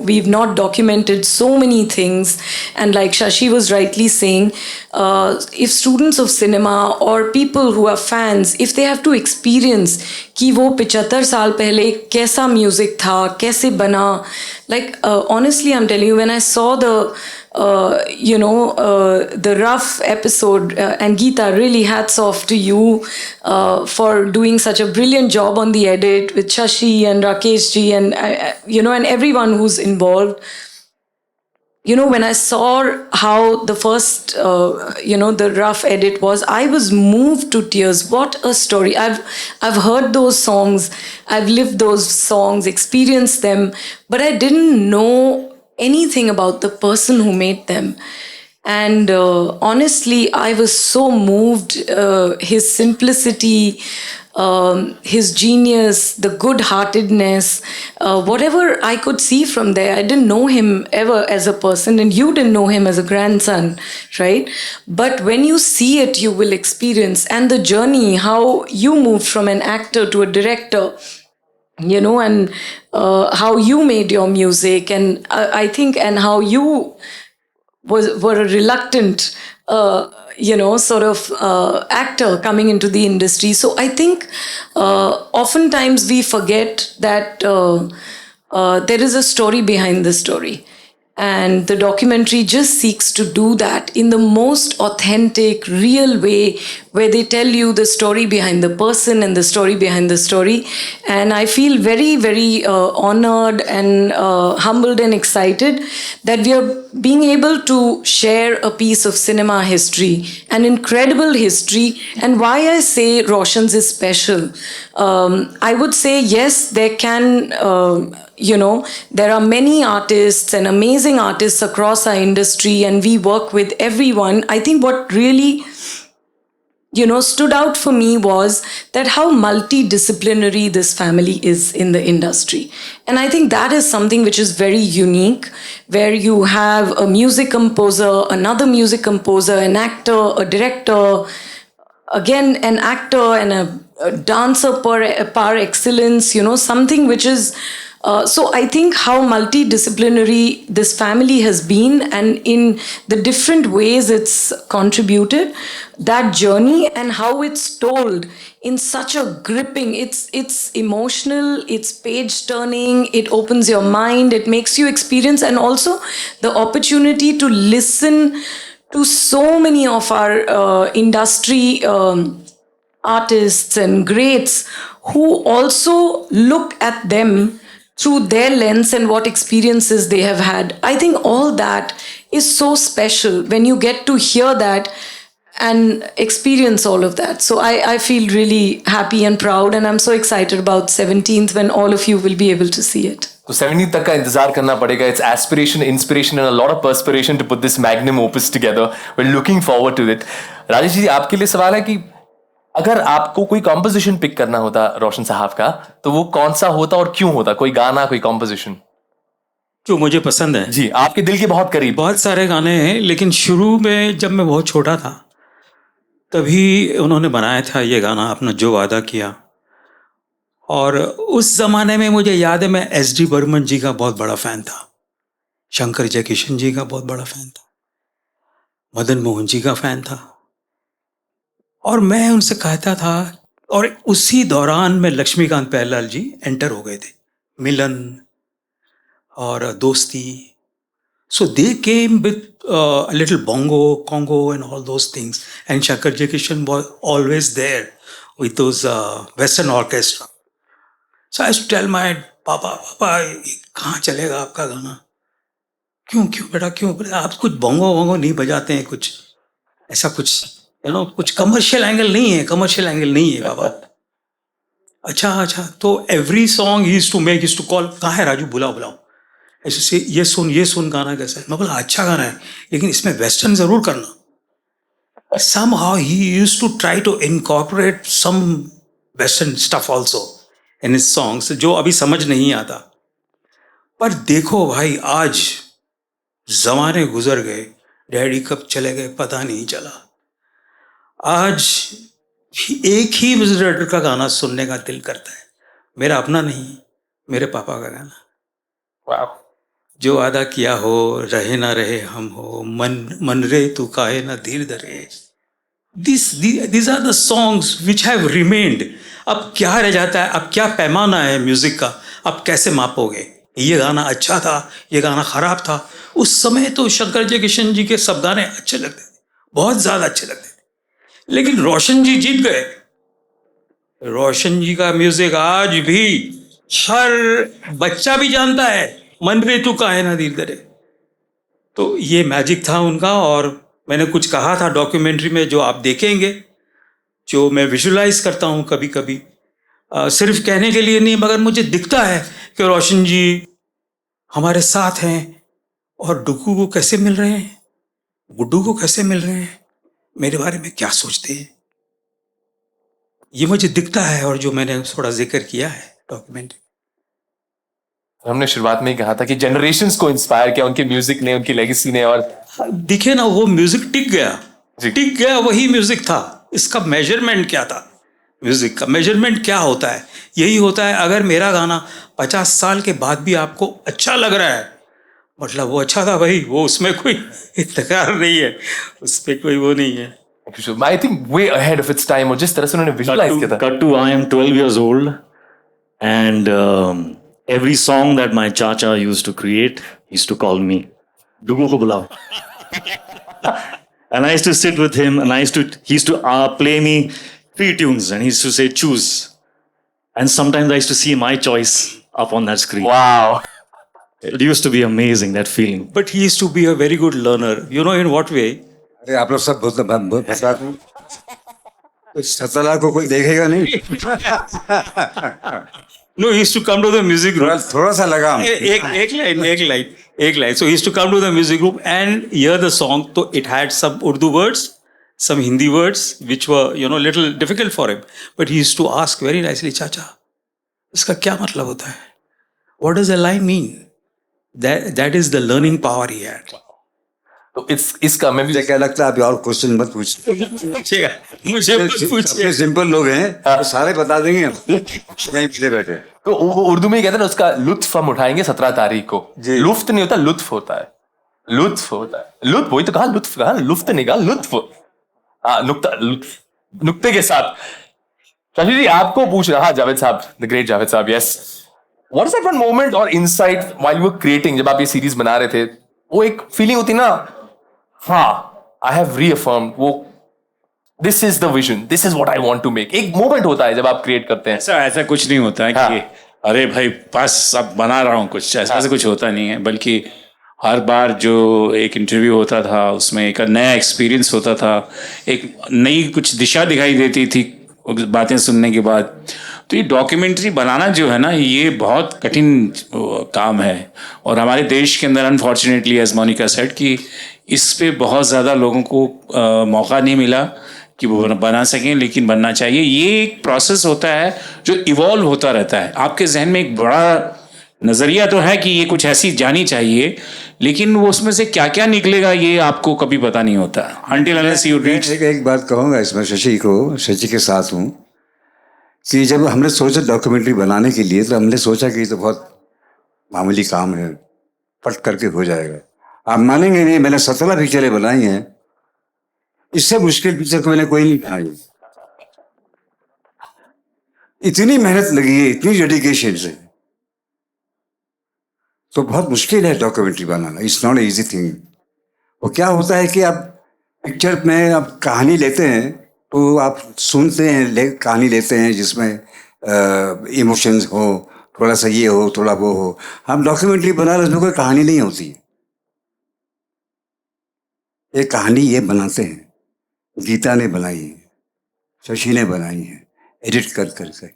We've not documented so many things. And like Shashi was rightly saying, if students of cinema or people who are fans, if they have to experience कि वो 75 साल पहले कैसा music था, कैसे बना, like honestly, I'm telling you, when I saw the rough episode, and Geeta, really hats off to you for doing such a brilliant job on the edit with Shashi and Rakesh ji and and everyone who's involved. When I saw how the first the rough edit was, I was moved to tears. What a story. I've heard those songs, I've lived those songs, experienced them, but I didn't know anything about the person who made them. And honestly, I was so moved. His simplicity, his genius, the good-heartedness, whatever I could see from there. I didn't know him ever as a person, and you didn't know him as a grandson, right? But when you see it, you will experience. And the journey, how you moved from an actor to a director, and how you made your music, and I think, and how you were a reluctant, actor coming into the industry. So I think oftentimes we forget that there is a story behind the story. And the documentary just seeks to do that in the most authentic, real way, where they tell you the story behind the person and the story behind the story. And I feel very, very honored and humbled and excited that we are being able to share a piece of cinema history, an incredible history. And why I say Roshan's is special, I would say, yes, there can... there are many artists and amazing artists across our industry, and we work with everyone. I think what really, stood out for me was that how multidisciplinary this family is in the industry. And I think that is something which is very unique, where you have a music composer, another music composer, an actor, a director, again, an actor and a dancer par excellence, something which is So I think how multidisciplinary this family has been, and in the different ways it's contributed, that journey, and how it's told in such a gripping, it's emotional, it's page turning, it opens your mind, it makes you experience, and also the opportunity to listen to so many of our industry artists and greats who also look at them through their lens and what experiences they have had. I think all that is so special when you get to hear that and experience all of that. So I feel really happy and proud, and I'm so excited about 17th when all of you will be able to see it. तो 17 तक का इंतजार करना पड़ेगा. It's aspiration, inspiration and a lot of perspiration to put this magnum opus together. We're looking forward to it. Rajesh ji, आपके लिए सवाल है कि अगर आपको कोई कॉम्पोजिशन पिक करना होता रोशन साहब का, तो वो कौन सा होता और क्यों होता? कोई गाना, कोई कॉम्पोजिशन जो मुझे पसंद है? जी, आपके दिल के बहुत करीब. बहुत सारे गाने हैं, लेकिन शुरू में जब मैं बहुत छोटा था तभी उन्होंने बनाया था ये गाना, अपना जो वादा किया. और उस ज़माने में मुझे याद है, मैं एस डी बर्मन जी का बहुत बड़ा फ़ैन था, शंकर जयकिशन जी का बहुत बड़ा फ़ैन था, मदन मोहन जी का फ़ैन था, और मैं उनसे कहता था. और उसी दौरान में लक्ष्मीकांत प्यारेलाल जी एंटर हो गए थे, मिलन और दोस्ती. So they came with a little bongo, congo and all those things. And Shankar Jayakishan was always there with those Western orchestra. So I used to tell my पापा कहाँ चलेगा आपका गाना? क्यों बेटा, क्यों बेटा, आप कुछ bongo नहीं बजाते हैं, कुछ ऐसा कुछ कुछ कमर्शियल एंगल नहीं है बाबा. अच्छा. तो every song he used to call, कहाँ है राजू, बुलाओ. ऐसे से ये सुन गाना कैसा है. मैं बोला अच्छा गाना है, लेकिन इसमें वेस्टर्न जरूर करना. Somehow he used to try to incorporate some western stuff also in his songs, जो अभी समझ नहीं आता. पर देखो भाई, आज जमाने गुजर गए, डैडी कब चले गए पता नहीं चला. आज एक ही म्यूजिक डायरेक्टर का गाना सुनने का दिल करता है, मेरा अपना नहीं, मेरे पापा का गाना. वाह. जो वादा किया हो, रहे ना रहे हम हो, मन रे तू काहे ना धीर धरे. These are the songs which have remained. अब क्या रह जाता है, अब क्या पैमाना है म्यूजिक का, अब कैसे मापोगे? ये गाना अच्छा था, ये गाना खराब था. उस समय तो शंकर जयकिशन जी के सब गाने अच्छे लगते थे, बहुत ज्यादा अच्छे लगते थे. लेकिन रोशन जी जीत गए. रोशन जी का म्यूजिक आज भी हर बच्चा भी जानता है, मन रे तू काहे ना धीर धरे. तो ये मैजिक था उनका. और मैंने कुछ कहा था डॉक्यूमेंट्री में, जो आप देखेंगे, जो मैं विजुलाइज करता हूँ कभी कभी, सिर्फ कहने के लिए नहीं, मगर मुझे दिखता है कि रोशन जी हमारे साथ हैं, और डुगू को कैसे मिल रहे हैं, गुड्डू को कैसे मिल रहे हैं, मेरे बारे में क्या सोचते हैं, ये मुझे दिखता है. और जो मैंने थोड़ा जिक्र किया है डॉक्यूमेंट्री, हमने शुरुआत में ही कहा था कि जनरेशंस को इंस्पायर किया उनके म्यूजिक ने, उनकी लेगेसी ने. और दिखे ना, वो म्यूजिक टिक गया, वही म्यूजिक था. इसका मेजरमेंट क्या था? म्यूजिक का मेजरमेंट क्या होता है? यही होता है, अगर मेरा गाना 50 साल के बाद भी आपको अच्छा लग रहा है, मतलब वो अच्छा था भाई, वो उसमें कोई तकरार नहीं है, उसमें कोई वो नहीं है. I think way ahead of its time. और जिस तरह से उन्होंने विजुलाइज किया था. Cut to I am 12 years old, and every song that my chacha used to create, he used to call me, Dugu ko bulao. And I used to sit with him, and he used to play me 3 tunes, and he used to say, choose. And sometimes I used to see my choice up on that screen. Wow. It used to be amazing, that feeling. But he used to be a very good learner. You know in what way? अरे आप लोग सब बहुत सतला को कोई देखेगा नहीं. No, he used to come to the music group. थोड़ा सा लगा. एक line. So he used to come to the music group and hear the song. So it had some Urdu words, some Hindi words, which were, little difficult for him. But he used to ask very nicely, Chacha, इसका क्या मतलब होता है? What does the line mean? That is the learning power he had. तो इसका मैं भी मुझे क्या लगता है, अभी और क्वेश्चन मत पूछिए. मुझे मत पूछिए. सिंपल लोग हैं, सारे बता देंगे. यहीं पीछे बैठे. तो उर्दू में कहते हैं ना, उसका लुत्फ हम उठाएंगे 17 तारीख को। लुफ्त नहीं होता, लुत्फ होता है। लुत्फ होता है, लुत्फ, वही तो कहा, लुत्फ कहा, लुफ्त नहीं कहा, लुत्फ। हाँ, नुक्ता, लुत्फ, नुक्ते के साथ। शशि जी आपको पूछ रहा, हाँ जावेद साहब, the great Javed sahab, yes, what is that one moment और insight while you were creating, जब आप ये सीरीज बना रहे थे, वो एक फीलिंग होती ना, हाँ आई हैव रीअफर्म्ड, वो this is the vision, this is what I want to make, एक मोमेंट होता है जब आप क्रिएट करते हैं। ऐसा कुछ नहीं होता है कि हाँ। अरे भाई बस अब बना रहा हूँ कुछ, ऐसा कुछ होता नहीं है, बल्कि हर बार जो एक इंटरव्यू होता था उसमें एक नया एक्सपीरियंस होता था, एक नई कुछ दिशा दिखाई देती थी बातें सुनने के बाद। तो ये डॉक्यूमेंट्री बनाना जो है ना, ये बहुत कठिन काम है, और हमारे देश के अंदर अनफॉर्चुनेटली एज मोनिका सेड कि इस पे बहुत ज़्यादा लोगों को मौका नहीं मिला कि वो बना सकें, लेकिन बनना चाहिए। ये एक प्रोसेस होता है जो इवॉल्व होता रहता है। आपके जहन में एक बड़ा नज़रिया तो है कि ये कुछ ऐसी जानी चाहिए, लेकिन वो उसमें से क्या क्या निकलेगा ये आपको कभी पता नहीं होता until unless you reach। एक बात कहूँगा इसमें शशि के साथ हूँ, कि जब हमने सोचा डॉक्यूमेंट्री बनाने के लिए, तो हमने सोचा कि ये तो बहुत मामूली काम है, पट करके हो जाएगा। आप मानेंगे नहीं, मैंने 17 पिक्चरें बनाई हैं, इससे मुश्किल पिक्चर को मैंने कोई नहीं बनाई। इतनी मेहनत लगी है, इतनी डेडिकेशन से, तो बहुत मुश्किल है documentary banana, it's not easy thing. वो क्या होता है कि आप पिक्चर में आप कहानी लेते हैं, तो आप सुनते हैं, कहानी लेते हैं जिसमें इमोशंस हो, थोड़ा सा ये हो, थोड़ा वो हो। हम डॉक्यूमेंट्री बना रहे, उसमें कोई कहानी नहीं होती। एक कहानी ये बनाते हैं, गीता ने बनाई है, शशि ने बनाई है, एडिट कर करके।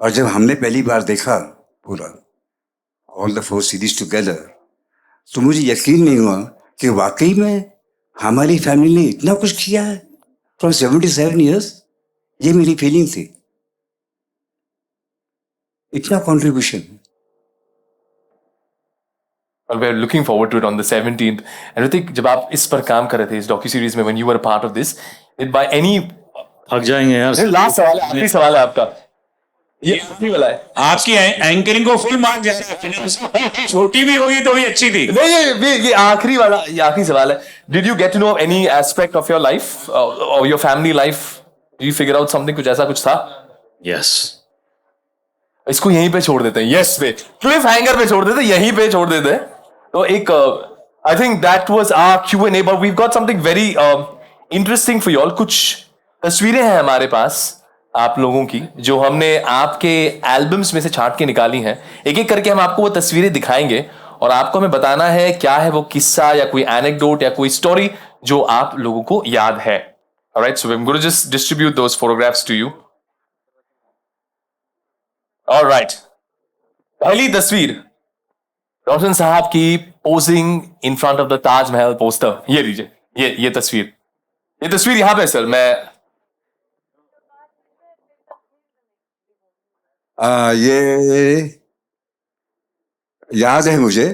और जब हमने पहली बार देखा पूरा ऑल द 4 सीरीज टुगेदर, तो मुझे यकीन नहीं हुआ कि वाकई में हमारी फैमिली ने इतना कुछ किया है फ्रॉम 77 ईयर्स। ये मेरी फीलिंग थी, इतना contribution. Well, we're looking forward to it on the 17th. And Hrithik, जब आप इस पर काम कर रहे थे, इस डॉक्यू सीरीज में, when you were a part of this, did by any थक जाएंगे यार। लास्ट सवाल है, आखिरी सवाल है आपका, ये आखिरी वाला है। आपकी एंकरिंग को फुल मार्क जाता है, छोटी भी होगी तो भी अच्छी थी। नहीं, ये आखिरी वाला, ये आखिरी सवाल है। Did you get to know any aspect of your life or your family life? Did you figure out something? कुछ ऐसा कुछ था? Yes. इसको यहीं पे छोड़ देते हैं, यस पे, क्लिफ हैंगर पे छोड़ देते हैं, यहीं पे छोड़ देते हैं। तो एक I think that was our Q&A, but we got something very interesting for you all. कुछ तस्वीरें हैं हमारे पास आप लोगों की, जो हमने आपके एल्बम्स में से छांट के निकाली हैं। एक एक करके हम आपको वो तस्वीरें दिखाएंगे, और आपको हमें बताना है क्या है वो किस्सा या कोई एनेक्डोट या कोई स्टोरी जो आप लोगों को याद है। Alright, so I am going to just distribute those photographs to you. Alright, पहली तस्वीर रोशन साहब की posing in front of the Taj Mahal poster. ये लीजिए, ये तस्वीर यहां पे सर, मैं ये याद है मुझे,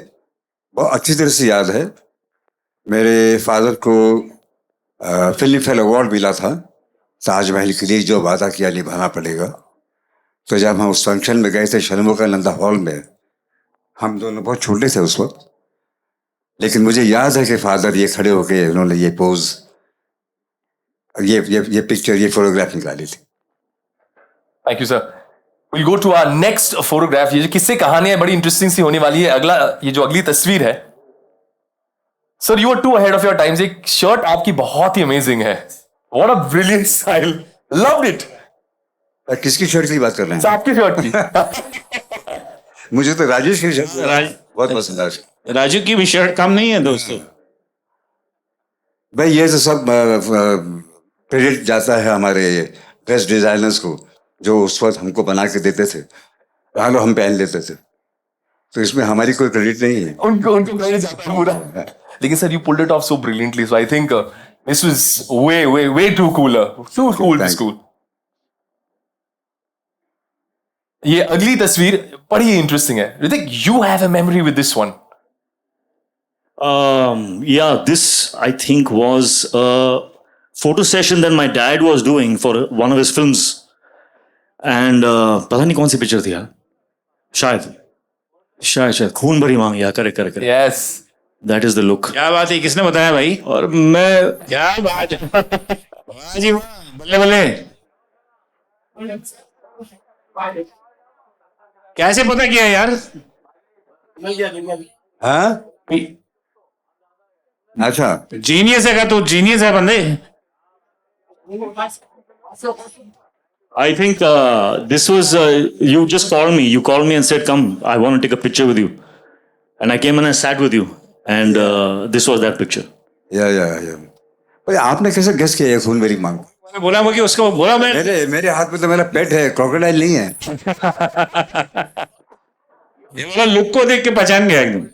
बहुत अच्छी तरह से याद है। मेरे फादर को फिल्म फेयर अवार्ड मिला था ताजमहल के लिए, जो वादा किया निभाना पड़ेगा। तो जब हम उस फंक्शन में गए थे शर्मोकानंदा हॉल में, हम दोनों बहुत छोटे थे उस वक्त, लेकिन मुझे याद है कि फादर ये खड़े होके उन्होंने ये पोज, ये पिक्चर, ये फोटोग्राफ निकाली थी। Thank you sir. Will go to our next photograph. ये जो किस्से कहानियां बड़ी इंटरेस्टिंग सी होने वाली है। ये जो अगली तस्वीर है sir, you are too ahead of your times. एक शर्ट आपकी बहुत ही अमेजिंग है, what a brilliant style, loved it. किसकी शर्ट की बात कर रहे हैं? आपकी शर्ट की। मुझे तो राजेश की शर्ट बहुत पसंद है। राजू की भी शर्ट कम नहीं है दोस्तों। भाई ये तो सब क्रेडिट जाता है हमारे बेस्ट डिजाइनर्स को, जो उस वक्त हमको बना के देते थे, हालो हम पहन लेते थे, तो इसमें हमारी कोई क्रेडिट नहीं है। उनको क्रेडिट जाता है पूरा। लेकिन sir you pulled it off so brilliantly, so I think this was way too cooler, too cool to school. ये अगली तस्वीर बड़ी इंटरेस्टिंग है। Hrithik, you have a memory with this one. Yeah, this I think was a photo session that my dad was doing for one of his films, and पता नहीं कौन सी picture थी यार, शायद खून भरी मांग, या correct correct, Yes. That is the look. क्या बात है, किसने बताया भाई? और मैं क्या बात है, वाह जी वाह, बल्ले बल्ले. कैसे पता किया यार? हाँ अच्छा जीनियस है का तू, जीनियस है बंदे. I think this was you just called me. You called me and said, "Come, I want to take a picture with you." And I came and I sat with you, and this was that picture. या भाई आपने कैसे guess किया ये खून मेरी मांग? मैंने बोला वो कि उसको बोला मैं. मेरे हाथ में तो मेरा पेट है, क्रोकोडाइल नहीं है. ये बोला लुक को देख के पहचान गया एकदम.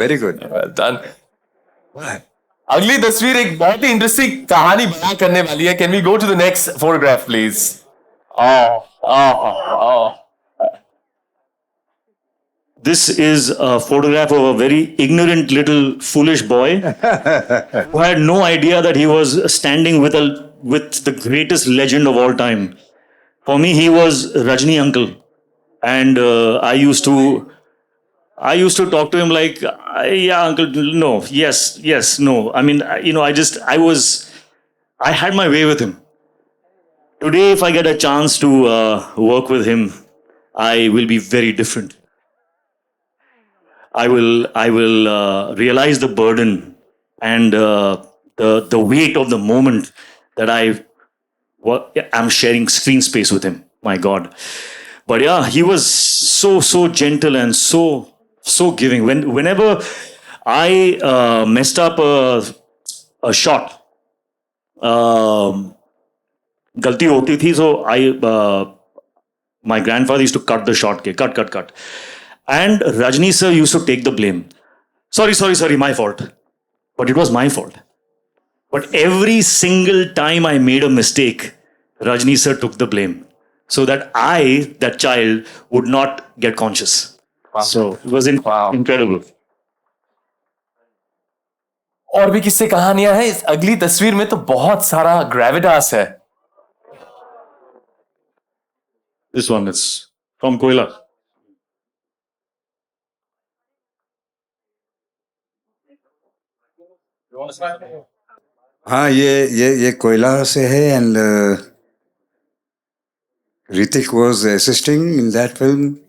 Very good. Well done. अगली तस्वीर एक बहुत ही इंटरेस्टिंग कहानी बयां करने वाली है. Can we go to the next photograph, please? Oh. This is a photograph of a very ignorant little foolish boy who had no idea that he was standing with the greatest legend of all time. For me, he was Rajni uncle, and I used to talk to him like, yeah, uncle, no, yes, no. I mean, I had my way with him. Today, if I get a chance to work with him, I will be very different. I will realize the burden and the weight of the moment that I'm sharing screen space with him. My God. But yeah, he was so gentle and so giving. Whenever I messed up a shot, galti hoti thi, so my grandfather used to cut the shot, cut. And Rajni sir used to take the blame. Sorry, my fault. But it was my fault. But every single time I made a mistake, Rajni sir took the blame. So that that child, would not get conscious. Wow. So it was incredible. और भी किस्से कहानियां हैं. इस अगली तस्वीर में तो बहुत सारा ग्रेविटास है. This one is from Koila. हाँ ये कोयला से है. And Hrithik was assisting in that film,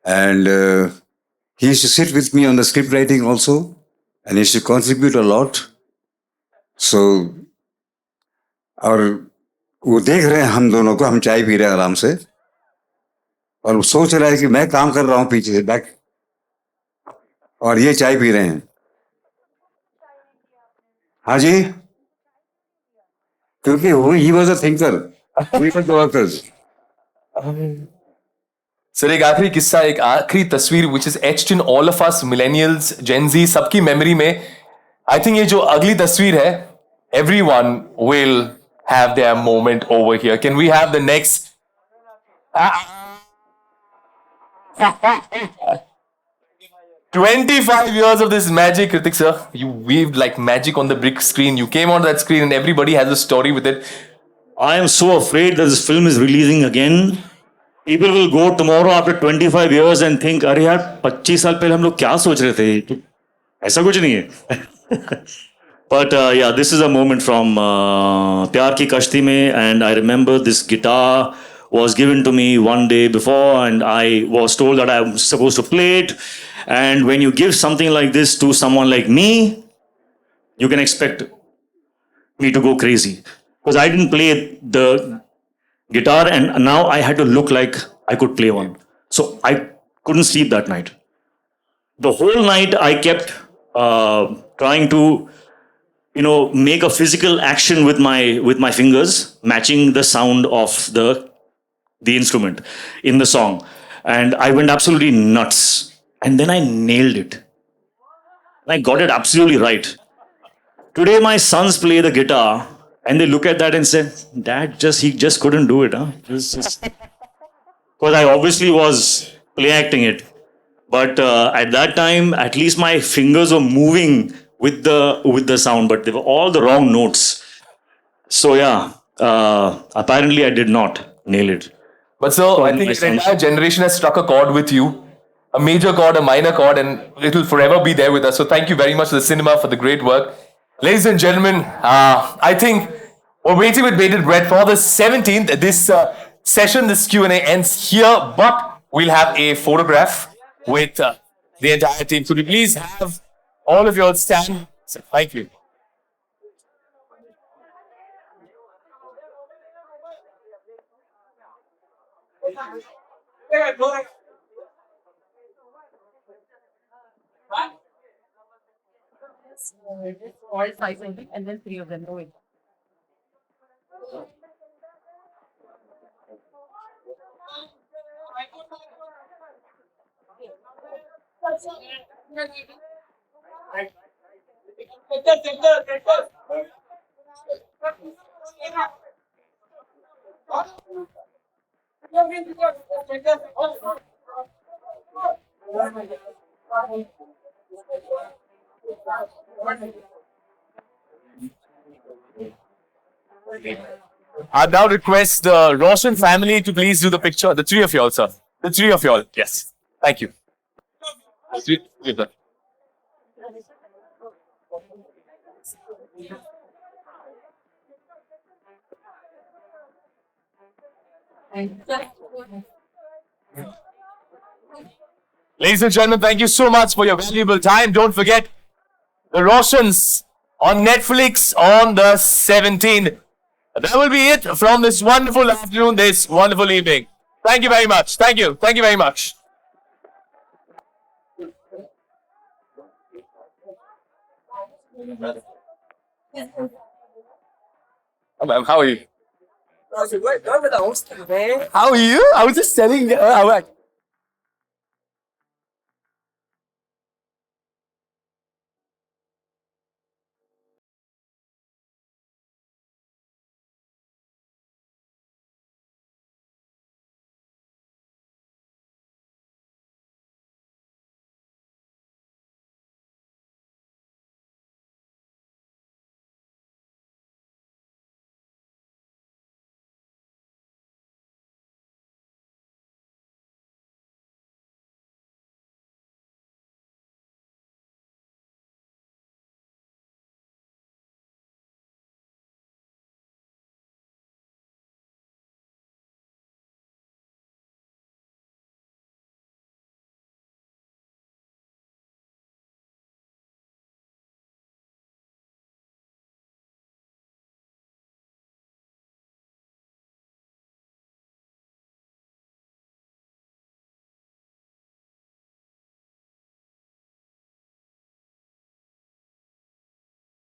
and he used to sit with me on the script writing also, and he used to contribute a lot. So और वो देख रहे हैं हम दोनों को, हम चाय पी रहे हैं आराम से, और वो सोच रहा है कि मैं काम कर रहा हूँ पीछे से बैक, और ये चाय पी रहे हैं. हाँ जी, क्योंकि वो he was a thinker, we were the workers. Sir एक आखिरी किस्सा, एक आखिरी तस्वीर which is etched in all of us millennials, Gen Z, सबकी मेमोरी में. आई थिंक ये जो अगली तस्वीर है, everyone will have their moment over here. Can we have the next? 25 years of this magic, Hrithik sir. You weaved like magic on the big screen. You came on that screen and everybody has a story with it. I am so afraid that this film is releasing again. People will go tomorrow after 25 years and think, अरे यार 25 साल पहले हम लोग क्या सोच रहे थे? ऐसा कुछ नहीं है. But yeah, this is a moment from Pyar Ki Kashti mein, and I remember this guitar was given to me one day before, and I was told that I was supposed to play it. And when you give something like this to someone like me, you can expect me to go crazy. Because I didn't play the guitar, and now I had to look like I could play one. So I couldn't sleep that night. The whole night I kept trying to, make a physical action with my fingers, matching the sound of the instrument in the song. And I went absolutely nuts. And then I nailed it. I got it absolutely right. Today my sons play the guitar and they look at that and say, Dad, he just couldn't do it, huh? Because I obviously was play acting it. But at that time, at least my fingers were moving with the sound, but they were all the wrong notes. So yeah, apparently I did not nail it. But so I think the entire generation has struck a chord with you, a major chord, a minor chord, and it will forever be there with us. So thank you very much to the cinema for the great work. Ladies and gentlemen, I think we're waiting with bated breath for the 17th. This session, this Q&A ends here, but we'll have a photograph with the entire team. Could you please have all of you all stand? Thank you. All five and then three of them. No, wait. I now request the Roshan family to please do the picture. The three of you all, sir. The three of you all. Yes. Thank you. Three of them. Ladies and gentlemen, thank you so much for your valuable time. Don't forget the Roshans on Netflix on the 17th. That will be it from this wonderful afternoon, this wonderful evening. Thank you very much. Thank you. Thank you very much. Oh, ma'am, how are you? How are you? I was just telling.